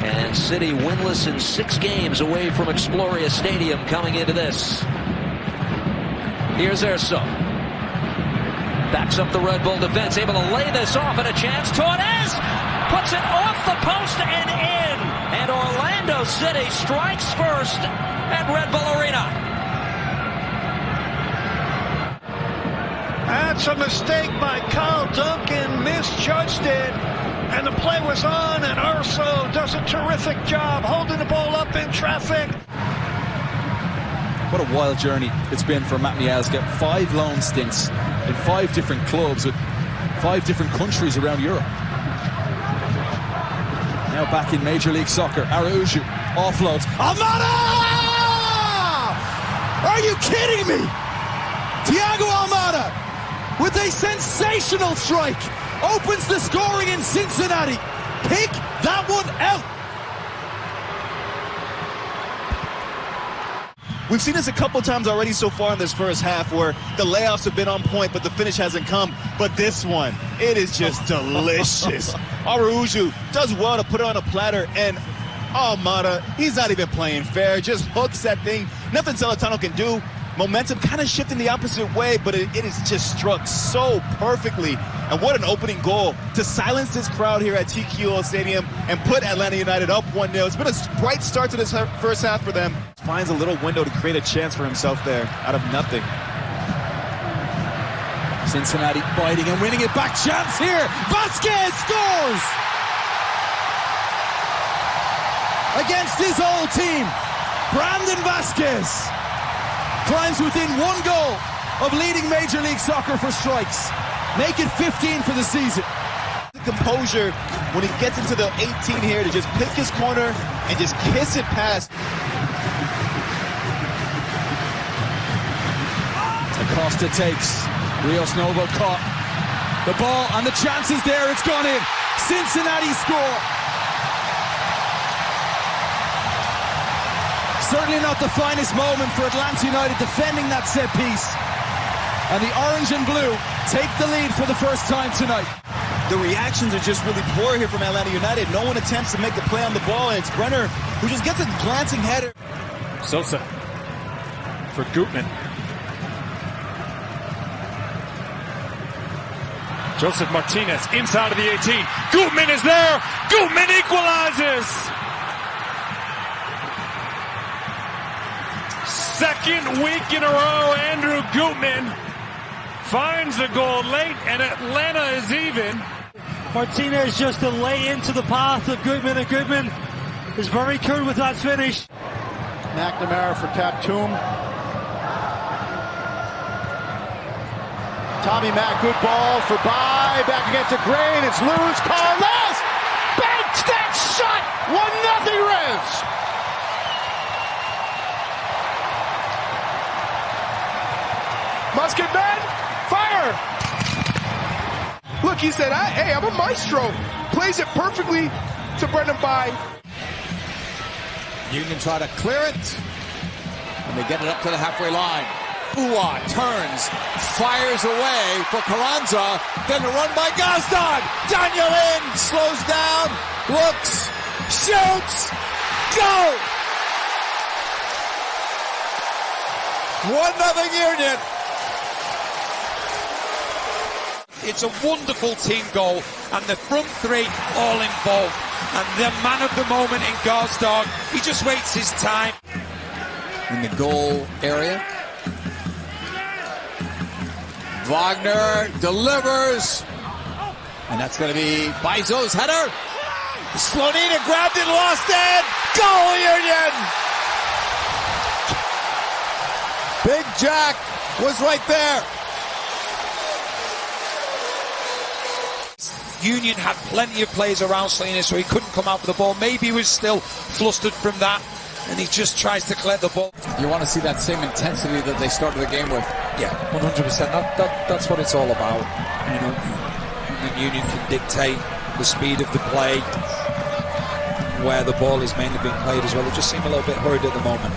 And City winless in 6 games away from Exploria Stadium coming into this. Here's Erso. Backs up the Red Bull defense, able to lay this off, and a chance. Torres puts it off the post and in. And Orlando City strikes first at Red Bull Arena. That's a mistake by Kyle Duncan, misjudged it, and the play was on, and Urso does a terrific job holding the ball up in traffic. What a wild journey it's been for Matt Miazga. 5 loan stints in 5 different clubs with 5 different countries around Europe. Now back in Major League Soccer, Araujo offloads. Almada! Are you kidding me? Thiago Almada with a sensational strike opens the scoring in Cincinnati. Pick that one out. We've seen this a couple times already so far in this first half where the layoffs have been on point, but the finish hasn't come. But this one, it is just delicious. Araujo does well to put it on a platter, and Almada, he's not even playing fair, just hooks that thing. Nothing Celentano can do. Momentum kind of shifting the opposite way, but it is just struck so perfectly. And what an opening goal to silence this crowd here at TQL Stadium and put Atlanta United up 1-0. It's been a bright start to this first half for them. Finds a little window to create a chance for himself there out of nothing. Cincinnati biting and winning it back. Chance here. Vasquez scores! Against his old team, Brandon Vasquez climbs within 1 goal of leading Major League Soccer for strikes. Make it 15 for the season. The composure when he gets into the 18 here to just pick his corner and just kiss it past. Acosta takes. Rios Novo caught the ball and the chance is there. It's gone in. Cincinnati score. Certainly not the finest moment for Atlanta United defending that set piece. And the orange and blue take the lead for the first time tonight. The reactions are just really poor here from Atlanta United. No one attempts to make the play on the ball, and it's Brenner who just gets a glancing header. Sosa for Gutman. Joseph Martinez inside of the 18. Gutman is there. Gutman equalizes. Second week in a row, Andrew Gutman finds the goal late, and Atlanta is even. Martinez just to lay into the path of Gutman, and Gutman is very cool with that finish. McNamara for Taptoum. Tommy Mack, good ball for Bai, back against the grain, it's loose, Carlos! Banks that shot! 1-0 Reds! Musket man, fire! Look, he said, hey, I'm a maestro. Plays it perfectly to Brendan Bai. Union try to clear it, and they get it up to the halfway line. Uwa turns, fires away for Carranza, then a run by Gazdag. Daniel in, slows down, looks, shoots, go! 1-0 Union. It's a wonderful team goal, and the front three all involved. And the man of the moment in Gazdag, he just waits his time. In the goal area, Wagner delivers, and that's going to be Baizo's header. Slonina grabbed it, lost it. Goal Union! Big Jack was right there. Union had plenty of players around Slonina, so he couldn't come out with the ball. Maybe he was still flustered from that, and he just tries to clear the ball. You want to see that same intensity that they started the game with? Yeah, 100%. That's what it's all about. You know, and Union can dictate the speed of the play, where the ball is mainly being played as well. They just seem a little bit hurried at the moment.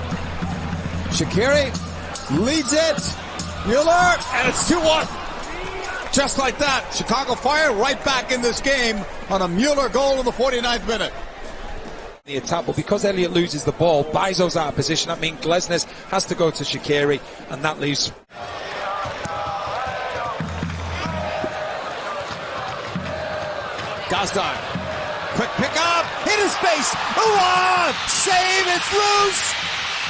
Shaqiri leads it. Mueller, and it's 2-1. Just like that, Chicago Fire right back in this game on a Mueller goal in the 49th minute. The attack, but because Elliott loses the ball, Bizo's out of position. That means Glesnes has to go to Shaqiri, and that leaves. Gazdag, quick pick up, into space, Uwan, save, it's loose,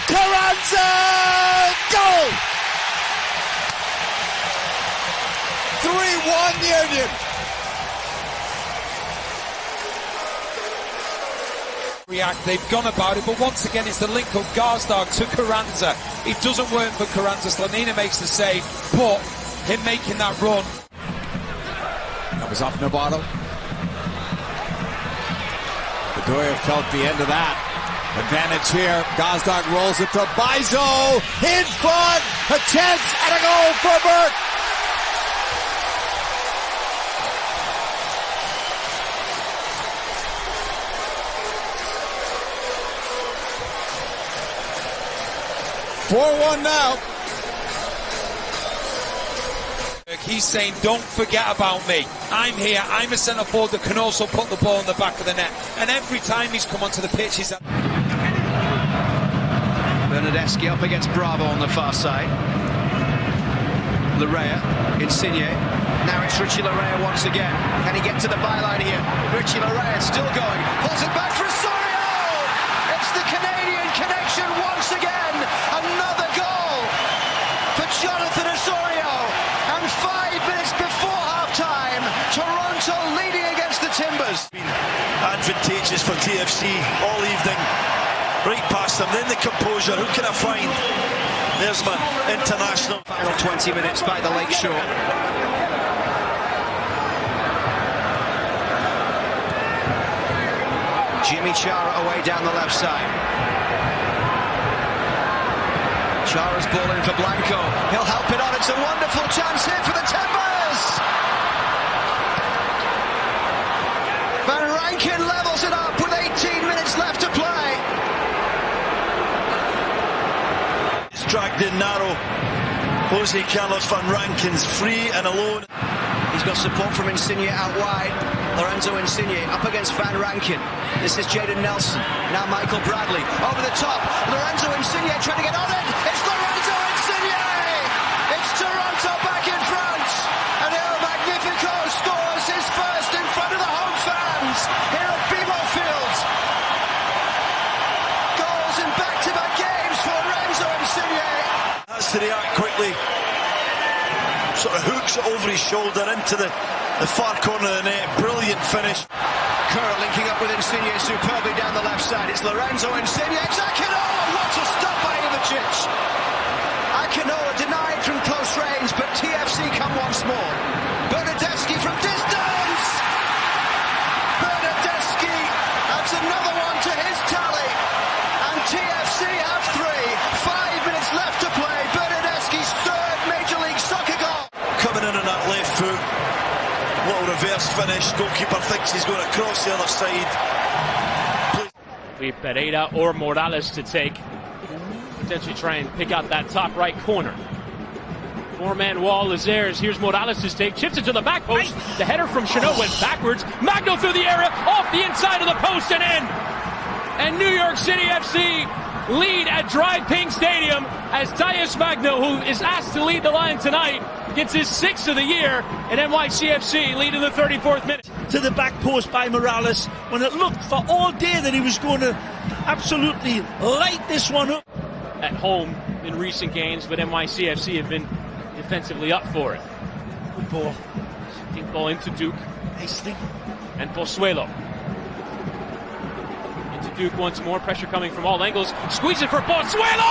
Carranza, goal! 3-1 Union. React, they've gone about it, but once again it's the link of Gazdag to Carranza. It doesn't work for Carranza. Slanina makes the save, but him making that run. That was off Novato. Bedoya felt the end of that. Advantage here. Gazdag rolls it to Bizo. In front. A chance and a goal for Burke. (4-1) now. He's saying, don't forget about me. I'm here. I'm a centre forward that can also put the ball in the back of the net. And every time he's come onto the pitch, he's... Bernardeschi up against Bravo on the far side. Larrea, Insigne. Now it's Richie Larrea once again. Can he get to the byline here? Richie Larrea still going. Pulls it back for Osorio! It's the Canadian connection once again. Another goal for Jonathan Osorio. And 5 minutes before half-time, Toronto leading against the Timbers. Advantageous for TFC all evening. Right past them, then the composure. Who can I find? There's my international. Final 20 minutes by the Lake Shore. Jimmy Chara away down the left side. Chara's ball in for Blanco. He'll help it on. It's a wonderful chance here for the Timbers. Van Rankin levels it up with 18 minutes left to play. It's dragged in narrow. Jose Carlos Van Rankin's free and alone. He's got support from Insigne out wide. Lorenzo Insigne up against Van Rankin. This is Jaden Nelson. Now Michael Bradley over the top. Lorenzo Insigne trying to get on it. It's Lorenzo Insigne! It's Toronto back in front. And El Magnifico scores his first in front of the home fans here at BMO Field. Goals in back-to-back games for Lorenzo Insigne. Has to react quickly. Sort of hooks it over his shoulder into the far corner of the net. Brilliant finish. Kerr linking up with Insigne superbly down the left side. It's Lorenzo Insigne. It's Akinola. What a stop by Ivicic. Akinola denied from close range, but TFC come once more. Bernardeschi from distance. Bernardeschi adds another one to his tally. And TFC have 3. 5 minutes left to play. Bernardeschi's third Major League Soccer goal. Coming in on that left foot. Little reverse finish. Goalkeeper thinks he's going to cross the other side. With Pereira or Morales to take. Potentially try and pick out that top right corner. 4-man wall is theirs. Here's Morales' take. Chips it to the back post. The header from Chanot went backwards. Magno through the area. Off the inside of the post and in. And New York City FC lead at Drive Pink Stadium as Tyus Magno, who is asked to lead the line tonight, gets his 6th of the year, and NYCFC lead in the 34th minute. To the back post by Morales, when it looked for all day that he was going to absolutely light this one up. At home in recent games, but NYCFC have been defensively up for it. Good ball. Deep ball into Duke. Nicely. And Pozuelo. Into Duke once more, pressure coming from all angles. Squeeze it for Pozuelo!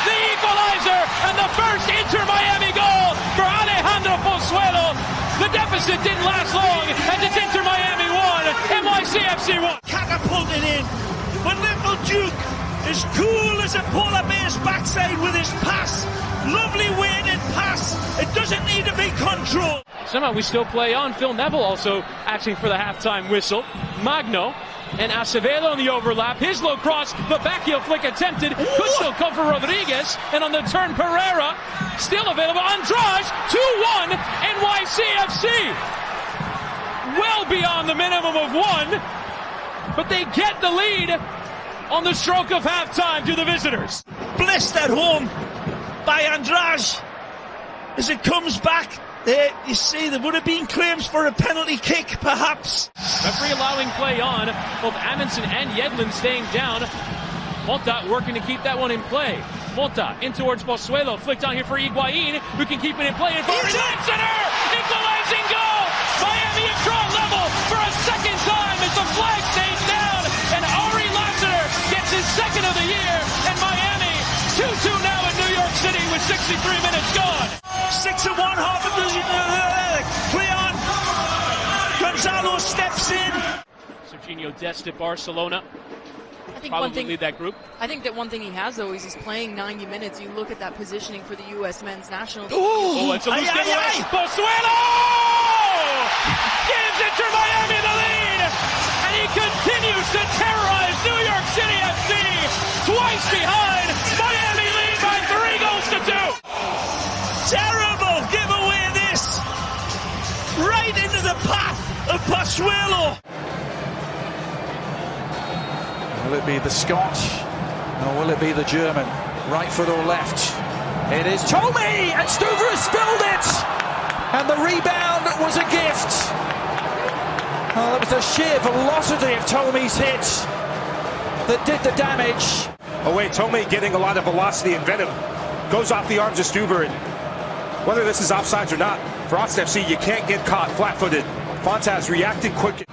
The equalizer and the first Inter-Miami goal for Alejandro Pozuelo. The deficit didn't last long as it's Inter-Miami 1, NYCFC 1. Catapulted in, but little Duke is cool as a polar bear's backside with his pass. Lovely weighted pass. It doesn't need to be controlled. Somehow we still play on. Phil Neville also acting for the halftime whistle. Magno and Acevedo in the overlap. His low cross, the backheel flick attempted. Could still come for Rodriguez. And on the turn, Pereira still available. Andrade, 2-1, NYCFC. Well beyond the minimum of 1. but they get the lead on the stroke of halftime to the visitors. Blessed at home by Andrade as it comes back. There, you see, there would have been claims for a penalty kick, perhaps. Referee allowing play on, both Amundsen and Yedlin staying down. Mota working to keep that one in play. Mota in towards Pozuelo, flicked on here for Higuain, who can keep it in play. And for Lansiner, equalizing goal! Miami have drawn level for a second time as the flag stays down, and Ari Lansiner gets his second of the year, and Miami 2-2 now in New York City with 63 minutes gone. 6-1, half a dozen. Play on. Gonzalo steps in. Serginho Dest at Barcelona. I think Probably lead that group. I think that one thing he has, though, is he's playing 90 minutes. You look at that positioning for the U.S. men's national team. Oh, it's a loose giveaway. Pozuelo gives Inter Miami the lead, and he continues to terrorize New York City FC. Twice behind, Miami lead by 3-2. Terrible giveaway this. Right into the path of Pozuelo. Will it be the Scot, or will it be the German? Right foot or left? It is Tommy, and Stuver has spilled it! And the rebound was a gift. Oh, that was the sheer velocity of Tommy's hit that did the damage. Oh wait, Tommy getting a lot of velocity and venom. Goes off the arms of Stuver, and whether this is offsides or not, for Austin FC, you can't get caught flat-footed. Fontaz reacting quick.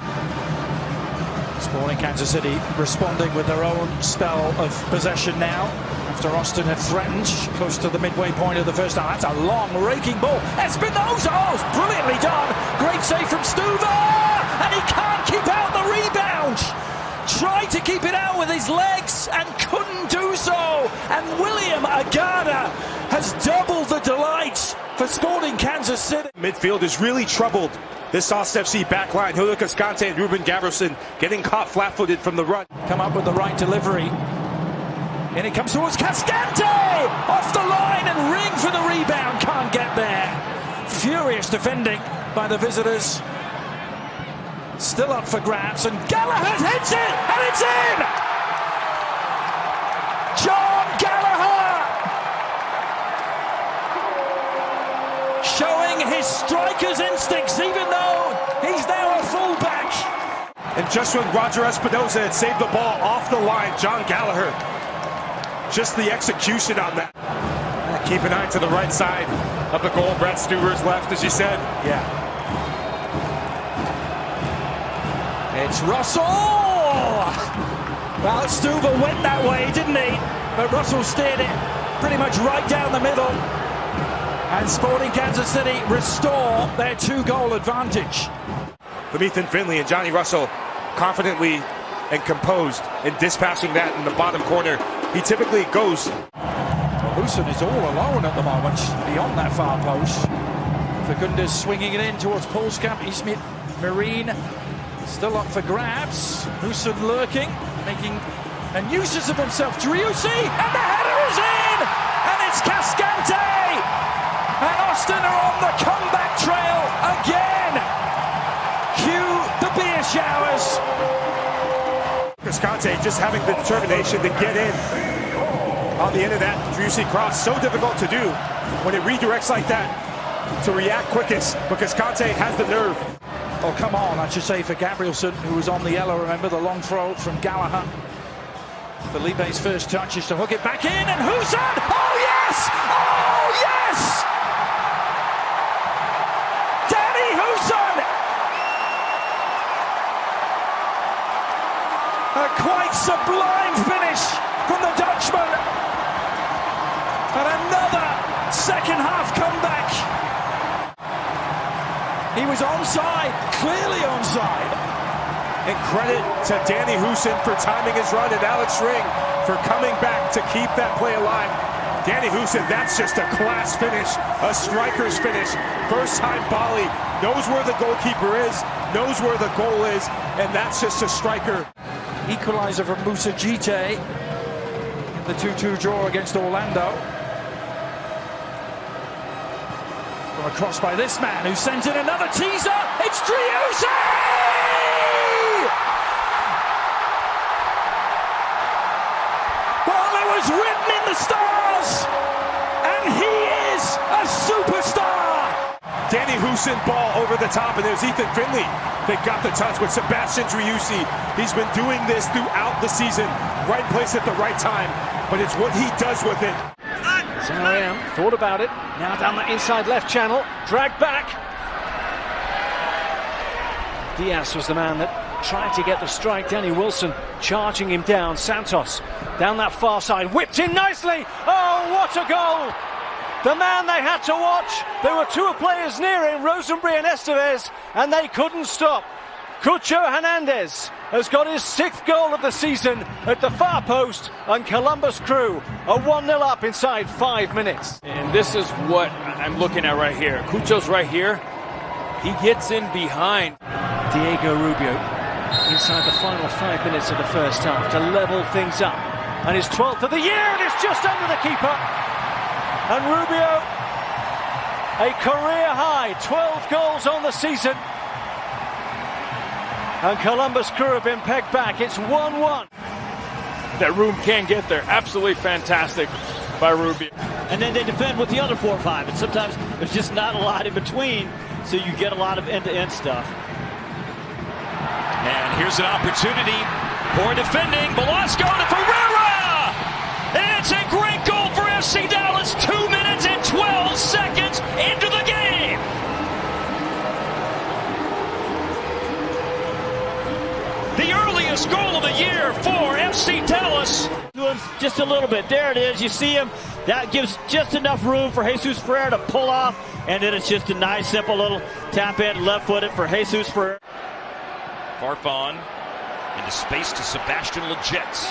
Sporting Kansas City responding with their own spell of possession now after Austin had threatened close to the midway point of the first half. That's a long raking ball. Espinosa, oh, brilliantly done. Great save from Stuver, and he can't keep out the rebound. Tried to keep it out with his legs and couldn't do so. And William Agada has doubled the delight for Sporting Kansas City. Midfield is really troubled. This Austin FC backline, Julio Cascante and Ruben Gaverson getting caught flat-footed from the run. Come up with the right delivery. And it comes towards Cascante! Off the line and Ring for the rebound. Can't get there. Furious defending by the visitors. Still up for grabs, and Gallagher hits it, and it's in! John Gallagher! Showing his striker's instincts, even though he's now a fullback. And just when Roger Espinosa had saved the ball off the line, John Gallagher, just the execution on that. Keep an eye to the right side of the goal. Brett Stuver's left, as you said. Yeah. It's Russell! Well, Stuver went that way, didn't he? But Russell steered it pretty much right down the middle. And Sporting Kansas City restore their 2-goal advantage. From Ethan Finley and Johnny Russell, confidently and composed in dispatching that in the bottom corner. He typically goes. Huson is all alone at the moment, beyond that far post. Fagundes swinging it in towards Polskamp. Ismit Marine still up for grabs. Huson lurking, making a nuisance of himself. Driussi, and the header is in! And it's Cascante! And Austin are on the comeback trail again! Cue the beer showers. Cascante just having the determination to get in on the end of that Driussi cross. So difficult to do when it redirects like that, to react quickest, but Cascante has the nerve. Oh, come on, I should say, for Gabrielson, who was on the yellow. Remember the long throw from Gallagher. Felipe's first touch is to hook it back in, and Huson! Oh, yes! Oh, yes! Danny Huson! A quite sublime finish from the Dutchman. And another second-half comeback. He was onside, clearly onside. And credit to Danny Huson for timing his run, and Alex Ring for coming back to keep that play alive. Danny Huson, that's just a class finish, a striker's finish. First time volley, knows where the goalkeeper is, knows where the goal is, and that's just a striker. Equalizer from Musa Jite in the 2-2 draw against Orlando. From a cross by this man who sent in another teaser. It's Driussi! was written in the stars, and he is a superstar. Danny Houston ball over the top, and there's Ethan Finley. They got the touch with Sebastian Driussi. He's been doing this throughout the season. Right place at the right time, but it's what he does with it. Sam thought about it. Now down the inside left channel. Dragged back. Diaz was the man that tried to get the strike. Danny Wilson charging him down. Santos down that far side. Whipped in nicely. Oh, what a goal! The man they had to watch. There were two players near him, Rosenberry and Estevez, and they couldn't stop. Cucho Hernandez has got his 6th goal of the season at the far post, and Columbus Crew are 1-0 up inside 5 minutes. And this is what I'm looking at right here. Cucho's right here. He gets in behind. Diego Rubio inside the final 5 minutes of the first half to level things up. And his 12th of the year, and it's just under the keeper. And Rubio, a career high, 12 goals on the season. And Columbus Crew have been pegged back. It's 1-1. That room can get there. Absolutely fantastic by Rubio. And then they defend with the other 4 or 5. And sometimes there's just not a lot in between, so you get a lot of end-to-end stuff. And here's an opportunity for defending. Velasco to Ferreira! And it's a great goal for FC Dallas. 2 minutes and 12 seconds into the game. The earliest goal of the year for FC Dallas. Just a little bit. There it is. You see him. That gives just enough room for Jesus Ferreira to pull off. And then it's just a nice, simple little tap in, left-footed for Jesus Ferreira. Farfan into space to Sebastian Lletget.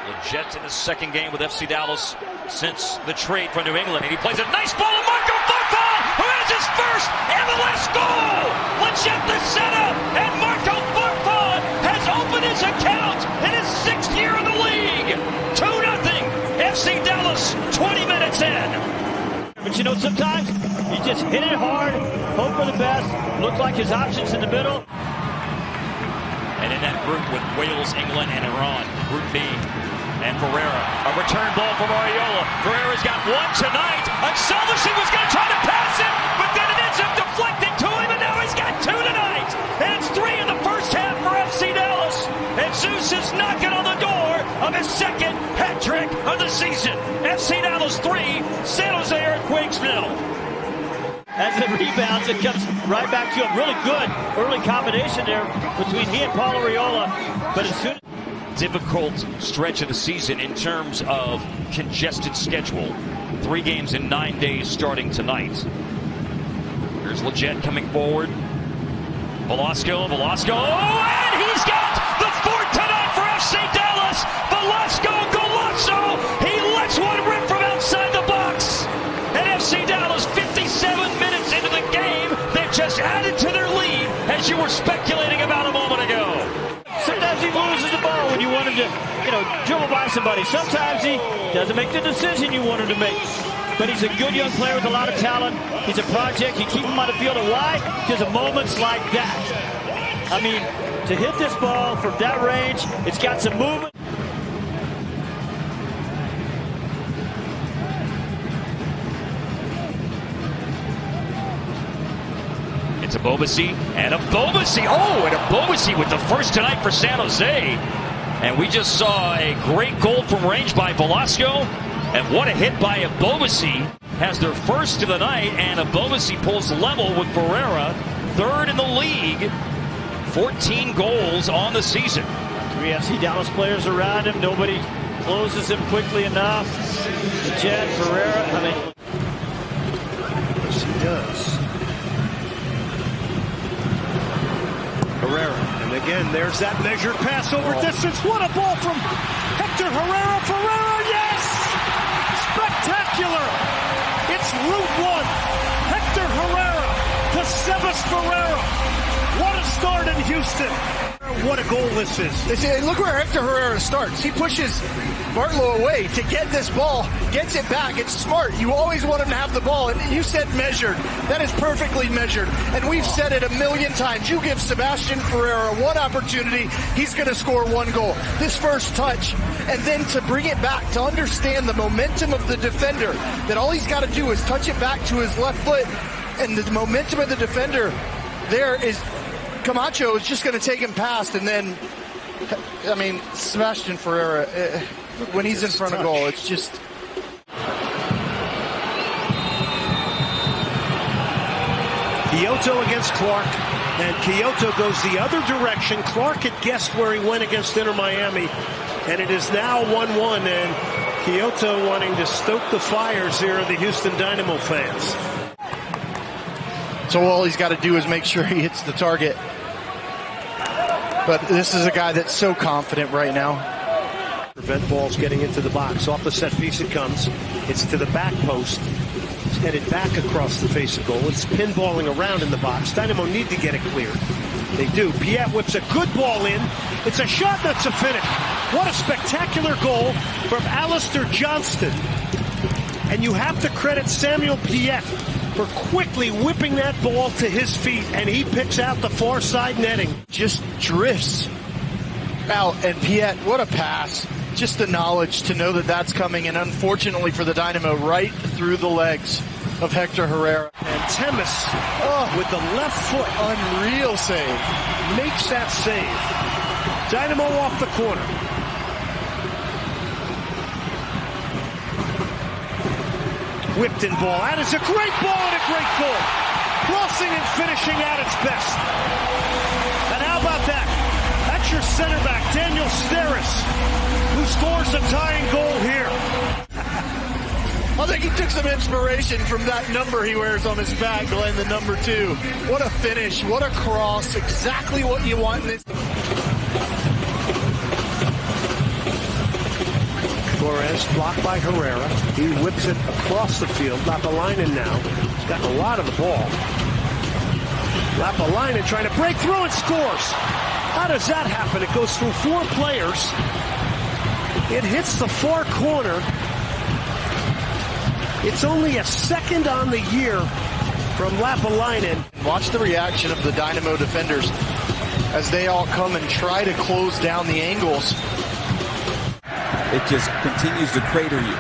Lletget in his 2nd game with FC Dallas since the trade from New England. And he plays a nice ball to Marco Farfan, who has his first MLS goal! Lletget the setup, and Marco Farfan has opened his account in his 6th year in the league! 2-0, FC Dallas, 20 minutes in. But you know, sometimes you just hit it hard, hope for the best, look like his options in the middle. And in that group with Wales, England, and Iran, Group B. And Ferreira, a return ball from Ariola. Ferreira's got one tonight. And Salvation was going to try to pass it, but then it ends up deflecting to him, and now he's got 2 tonight. And it's 3 in the first half for FC Dallas. And Zeus is knocking on the door of his 2nd hat trick of the season. FC Dallas 3, San Jose Earthquakes 0. As it rebounds, it comes right back to him. Really good early combination there between he and Paul Ariola. But as soon difficult stretch of the season in terms of congested schedule. 3 games in 9 days starting tonight. Here's Lletget coming forward. Velasco, and he's got the 4th tonight for FC Dallas. Velasco Golazo, he lets one rip from outside the box. And FC Dallas, 57 minutes into the game, they've just added to their lead, as you were speculating about a moment ago. Sometimes he loses the ball when you want him to, dribble by somebody. Sometimes he doesn't make the decision you want him to make. But he's a good young player with a lot of talent. He's a project. You keep him on the field. And why? Because of moments like that. I mean, to hit this ball from that range, it's got some movement. It's a Bobasi, and a Bobasi. Oh, and a Bobasi with the first tonight for San Jose. And we just saw a great goal from range by Velasco. And what a hit by a Bobasi. Has their first of the night, and a Bobasi pulls level with Ferreira. 3rd in the league. 14 goals on the season. 3 FC Dallas players around him. Nobody closes him quickly enough. Lletget, Ferreira, Yes, he does. Herrera, and again, there's that measured pass over distance. What a ball from Hector Herrera. Ferreira, yes! Spectacular! It's Route 1. Hector Herrera to Sebas Ferreira. What a start in Houston. What a goal this is. Look where Hector Herrera starts. He pushes Bartlow away to get this ball, gets it back. It's smart. You always want him to have the ball. And you said measured. That is perfectly measured. And we've said it a million times. You give Sebastian Ferreira one opportunity, he's going to score one goal. This first touch, and then to bring it back, to understand the momentum of the defender, that all he's got to do is touch it back to his left foot, and the momentum of the defender there is Camacho is just going to take him past, and then, I mean, Sebastian Ferreira, when he's in front of goal, it's just... Kyoto against Clark, and Kyoto goes the other direction. Clark had guessed where he went against Inter Miami, and it is now 1-1, and Kyoto wanting to stoke the fires here of the Houston Dynamo fans. So all he's got to do is make sure he hits the target. But this is a guy that's so confident right now. Prevent balls getting into the box. Off the set piece it comes. It's to the back post. It's headed back across the face of goal. It's pinballing around in the box. Dynamo need to get it cleared. They do. Piet whips a good ball in. It's a shot that's a finish. What a spectacular goal from Alistair Johnston. And you have to credit Samuel Piet for quickly whipping that ball to his feet, and he picks out the far side netting. Just drifts out, and Piet, what a pass. Just the knowledge to know that that's coming, and unfortunately for the Dynamo, right through the legs of Hector Herrera. And Temis, with the left foot, unreal save. Makes that save. Dynamo off the corner. Whipped in ball. That is a great ball and a great goal. Crossing and finishing at its best. And how about that? That's your center back, Daniel Steris, who scores a tying goal here. I think he took some inspiration from that number he wears on his back, Glenn, the number 2. What a finish. What a cross. Exactly what you want in this. Torres blocked by Herrera. He whips it across the field. Lapalainen now. He's got a lot of the ball. Lapalainen trying to break through and scores. How does that happen? It goes through 4 players. It hits the far corner. It's only a second on the year from Lapalainen. Watch the reaction of the Dynamo defenders as they all come and try to close down the angles. It just continues to crater you.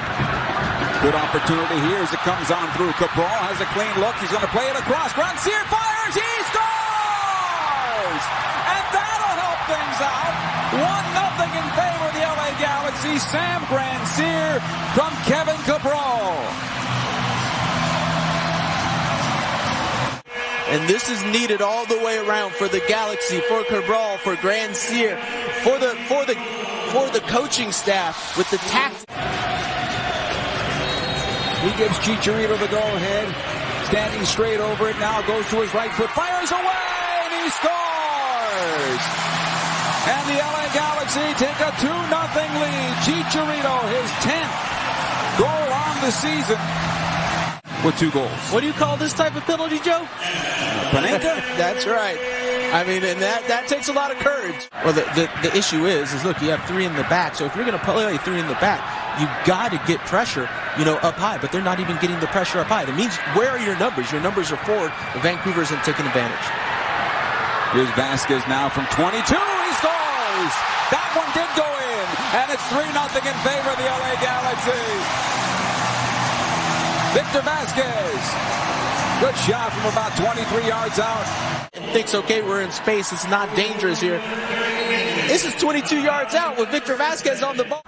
Good opportunity here as it comes on through. Cabral has a clean look. He's going to play it across. Grandsir fires. He scores! And that'll help things out. 1-0 in favor of the LA Galaxy. Sam Grandsir from Kevin Cabral. And this is needed all the way around for the Galaxy, for Cabral, for Grandsir, for the coaching staff with the tactics. He gives Chicharito the go-ahead. Standing straight over it now, goes to his right foot, fires away, and he scores! And the LA Galaxy take a 2-0 lead. Chicharito, his 10th goal on the season, with 2 goals. What do you call this type of penalty, Joe? Panenka? That's right. I mean, and that takes a lot of courage. Well, the issue is look, you have 3 in the back. So if you're going to play 3 in the back, you got to get pressure, up high. But they're not even getting the pressure up high. That means, where are your numbers? Your numbers are forward. Vancouver isn't taking advantage. Here's Vasquez now from 22. He scores! That one did go in. And it's 3-0 in favor of the LA Galaxy. Victor Vasquez. Good shot from about 23 yards out. And thinks, okay, we're in space. It's not dangerous here. This is 22 yards out with Victor Vasquez on the ball.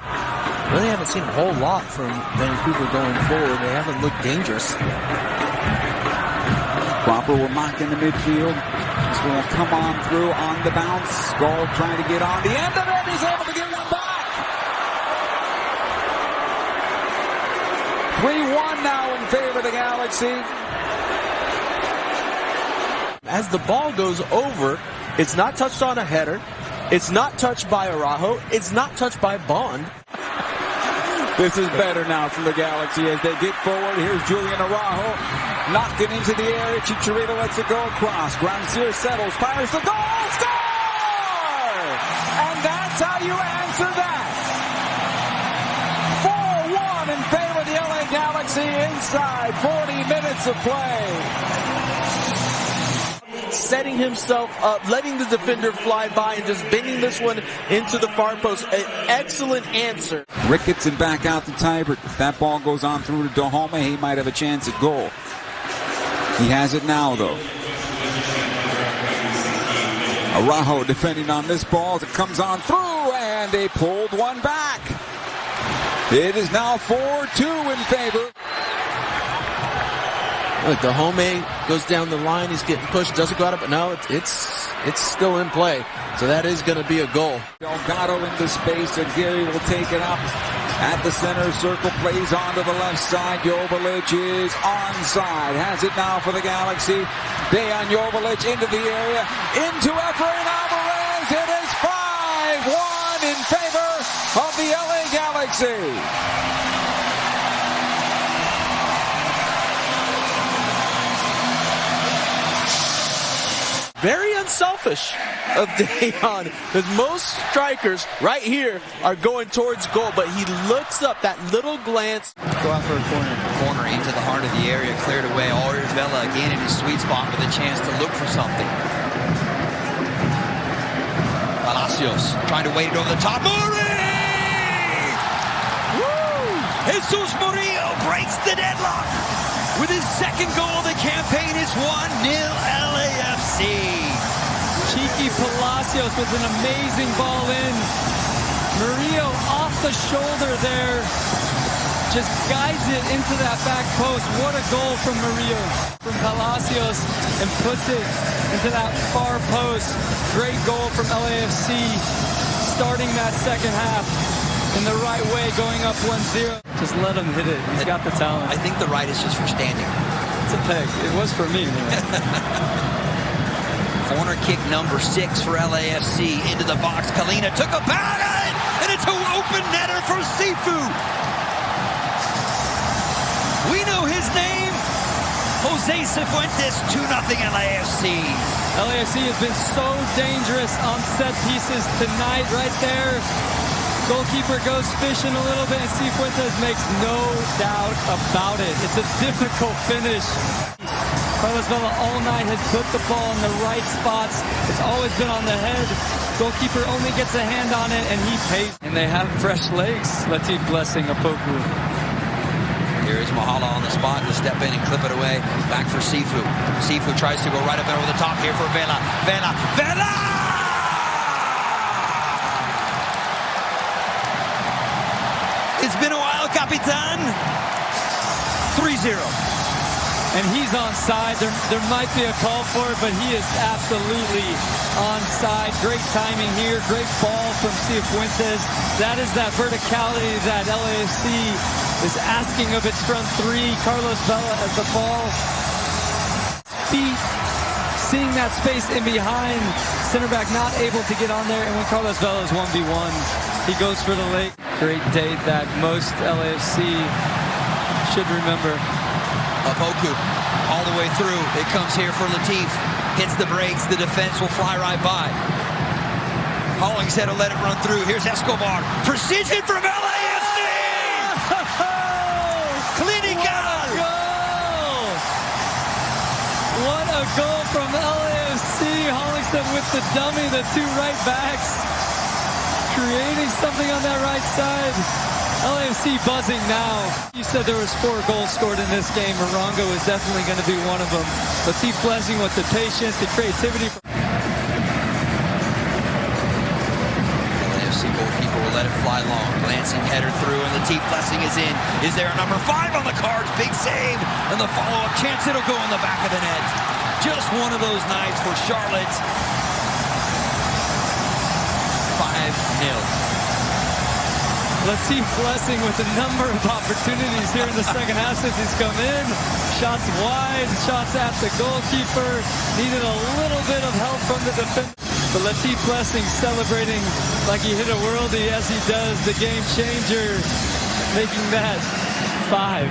Really haven't seen a whole lot from Vancouver going forward. They haven't looked dangerous. Cropper will knock in the midfield. He's going to come on through on the bounce. Skull trying to get on the end of it. He's able to get one back. 3-1 now in favor of the Galaxy. As the ball goes over, it's not touched on a header. It's not touched by Araujo. It's not touched by Bond. This is better now from the Galaxy as they get forward. Here's Julian Araujo. Knocked it into the air. Chicharito lets it go across. Grandsir settles, fires the goal. Scores! That's how you answer that. 4-1 in favor of the LA Galaxy inside 40 minutes of play. Setting himself up, letting the defender fly by, and just bending this one into the far post. An excellent answer. Ricketson back out to Tybert. If that ball goes on through to Dahome, he might have a chance at goal. He has it now, though. Araujo defending on this ball as it comes on through, and they pulled one back. It is now 4-2 in favor. Look, Dahome goes down the line. He's getting pushed. Doesn't go out of it. No, it's still in play. So that is going to be a goal. Delgado into space, and Gary will take it up at the center circle. Plays onto the left side. Joveljic is onside. Has it now for the Galaxy. Dejan Joveljic into the area. Into Efrain Alvarez. It is 5-1 in favor of the LA Galaxy. Very unselfish of Dejan, because most strikers right here are going towards goal, but he looks up, that little glance. Go out for a corner into the heart of the area, cleared away. Vela again in his sweet spot with a chance to look for something. Palacios trying to wait it over the top. Murillo! Woo! Jesus Murillo breaks the deadlock with his second goal of the campaign. It's 1-0 LAFC. Cheeky Palacios with an amazing ball in. Murillo off the shoulder there. Just guides it into that back post. What a goal from Murillo. From Palacios, and puts it into that far post. Great goal from LAFC. Starting that second half in the right way, going up 1-0. Just let him hit it. He's got the talent. I think the right is just for standing. It's a peg. It was for me. Corner kick number 6 for LAFC into the box. Kalina took a pound at it, and it's an open netter for Sifu. We know his name, Jose Cifuentes. 2-0 LAFC. LAFC has been so dangerous on set pieces tonight. Right there, goalkeeper goes fishing a little bit, and Cifuentes makes no doubt about it. It's a difficult finish. Carlos Vela all night has put the ball in the right spots. It's always been on the head. Goalkeeper only gets a hand on it, and he pays. And they have fresh legs. Latif blessing Opoku. Here is Mahala on the spot to step in and clip it away. Back for Sifu. Sifu tries to go right up and over the top here for Vela. Vela! It's been a while, Capitan. 3-0. And he's onside. There might be a call for it, but he is absolutely onside. Great timing here. Great ball from Cifuentes. That is that verticality that LAFC is asking of its front three. Carlos Vela as the ball. Feet. Seeing that space in behind. Center back not able to get on there. And when Carlos Vela is 1v1, he goes for the late. Great date that most LAFC should remember. Opoku all the way through. It comes here for Latif. Hits the brakes. The defense will fly right by. Hollingshead will let it run through. Here's Escobar. Precision from LAFC! Clinical! What a goal from LAFC. Hollingshead with the dummy, the two right backs. Creating something on that right side. LAFC buzzing now. You said there was 4 goals scored in this game. Morongo is definitely going to be one of them. Latif Blessing with the patience, the creativity. LAFC goalkeeper will let it fly long. Glancing header through, and Latif Blessing is in. Is there a number 5 on the cards? Big save, and the follow-up chance. It'll go in the back of the net. Just one of those nights for Charlotte. 5-0. Latif Blessing with a number of opportunities here in the second half since he's come in. Shots wide, shots at the goalkeeper. Needed a little bit of help from the defense. But Latif Blessing celebrating like he hit a worldie as he does. The game changer, making that 5.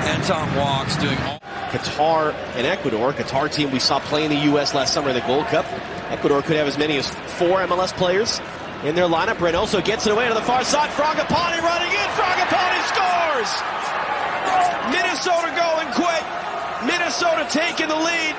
Anton Walks doing all. Qatar and Ecuador. Qatar team we saw play in the U.S. last summer in the Gold Cup. Ecuador could have as many as 4 MLS players. in their lineup. Reynoso gets it away to the far side. Fragapane running in. Fragapane scores! Minnesota going quick. Minnesota taking the lead.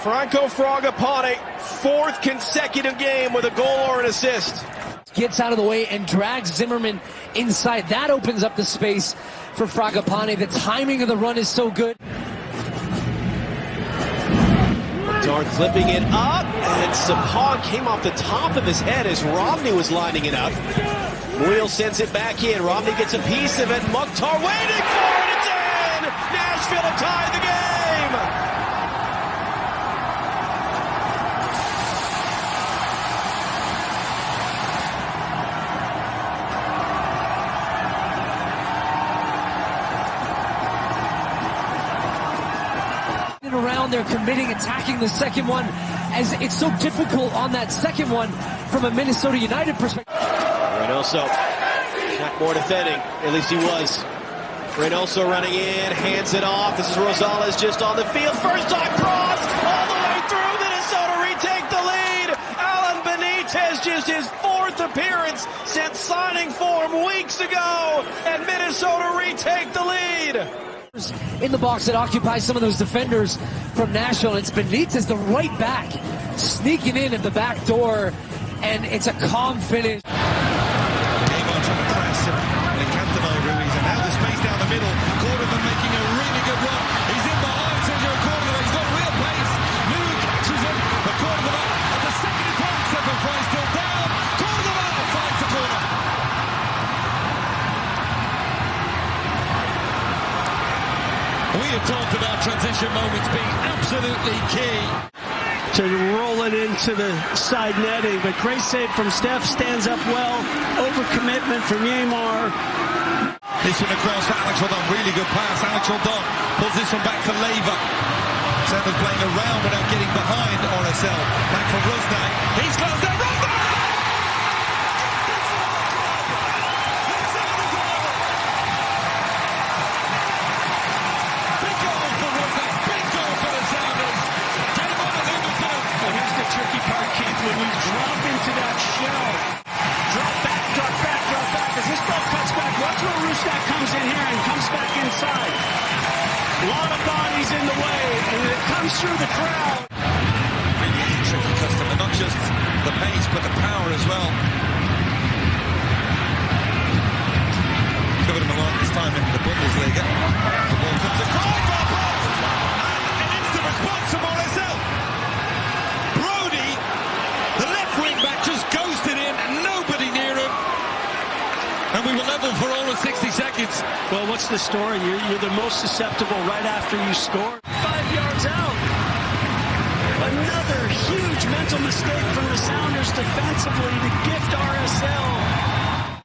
Franco Fragapane, 4th consecutive game with a goal or an assist. Gets out of the way and drags Zimmerman inside. That opens up the space for Fragapane. The timing of the run is so good. Dart flipping it up, and Sapong came off the top of his head as Romney was lining it up. Wheel sends it back in. Romney gets a piece of it. Mukhtar waiting for it. It's in! Nashville have tied the game! Around, they're committing, attacking the second one, as it's so difficult on that second one from a Minnesota United perspective. Reynoso, Jack Moore defending, at least he was. Reynoso running in, hands it off. This is Rosales just on the field. First time cross, all the way through. Minnesota retake the lead. Alan Benitez, just his 4th appearance since signing for him weeks ago, and Minnesota retake the lead. In the box that occupies some of those defenders from Nashville. It's Benitez, the right back, sneaking in at the back door, and it's a calm finish. Game on from the press, and they camped him over. He's now the space down the middle. Cordovan making a really good run. He's in behind Sergio Cordovan. He's got real pace. Nuno catches him, but Cordovan at the second attempt. Stephen Fry still down. Cordovan finds the corner. We have talked about transition moments being absolutely key. To roll it into the side netting, but great save from Steph, stands up well, overcommitment from Neymar. This one across for Alex Rodon, really good pass. Alex Rodon pulls this one back to Leyva. Sanders playing around without getting behind RSL. Back for Rusnak. He's close there, Rusnak! Tricky part, Keith, when you drop into that shell. Drop back. As this ball cuts back, watch where Rusnak comes in here and comes back inside. A lot of bodies in the way, and it comes through the crowd. Really is a tricky customer, not just the pace, but the power as well. Covered him a lot this time in the Bundesliga. The ball comes across for a post, and an instant response from RSL. And we were level for all of 60 seconds. Well, what's the story? You're the most susceptible right after you score. 5 yards out. Another huge mental mistake from the Sounders defensively to gift RSL